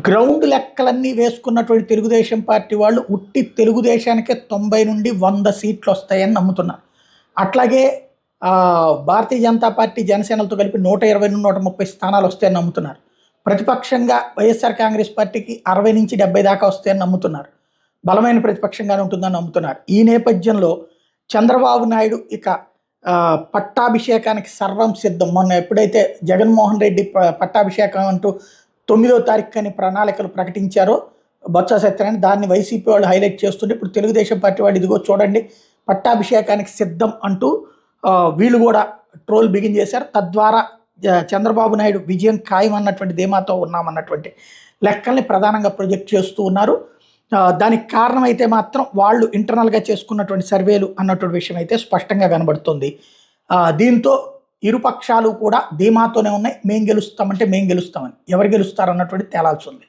Ground లెక్కలన్నీ వేసుకున్నటువంటి Telugu Desam party వాళ్ళు ఉట్టి తెలుగుదేశానికే 90 నుండి 100 సీట్లు వస్తాయని నమ్ముతున్నారు. అట్లాగే భారతీయ జనతా పార్టీ జనసేనలతో కలిపి 120 నుండి 130 స్థానాలు వస్తాయని నమ్ముతున్నారు. ప్రతిపక్షంగా వైఎస్ఆర్ కాంగ్రెస్ పార్టీకి 60 నుంచి 70 దాకా వస్తాయని నమ్ముతున్నారు. బలమైన ప్రతిపక్షంగానే ఉంటుందని నమ్ముతున్నారు. ఈ నేపథ్యంలో చంద్రబాబు నాయుడు ఇక పట్టాభిషేకానికి సర్వం సిద్ధం. మొన్న ఎప్పుడైతే జగన్మోహన్ రెడ్డి పట్టాభిషేకం అంటూ 9వ తారీఖు అని ప్రణాళికలు ప్రకటించారో బొత్స సత్యనారాయణ, దాన్ని వైసీపీ వాళ్ళు హైలైట్ చేస్తుంటే ఇప్పుడు తెలుగుదేశం పార్టీ వాళ్ళు ఇదిగో చూడండి పట్టాభిషేకానికి సిద్ధం అంటూ వీళ్ళు కూడా ట్రోల్ బిగిన్ చేశారు. తద్వారా చంద్రబాబు నాయుడు విజయం ఖాయం అన్నటువంటి ధీమాతో ఉన్నామన్నటువంటి లెక్కల్ని ప్రధానంగా ప్రొజెక్ట్ చేస్తూ ఉన్నారు. దానికి కారణం అయితే మాత్రం వాళ్ళు ఇంటర్నల్గా చేసుకున్నటువంటి సర్వేలు అన్నటువంటి విషయం అయితే స్పష్టంగా కనబడుతుంది. దీంతో ఇరుపక్షాలు కూడా ధీమాతోనే ఉన్నాయి. మేం గెలుస్తామంటే మేం గెలుస్తామని, ఎవరు గెలుస్తారు అన్నటువంటి తేలాల్సి ఉంది.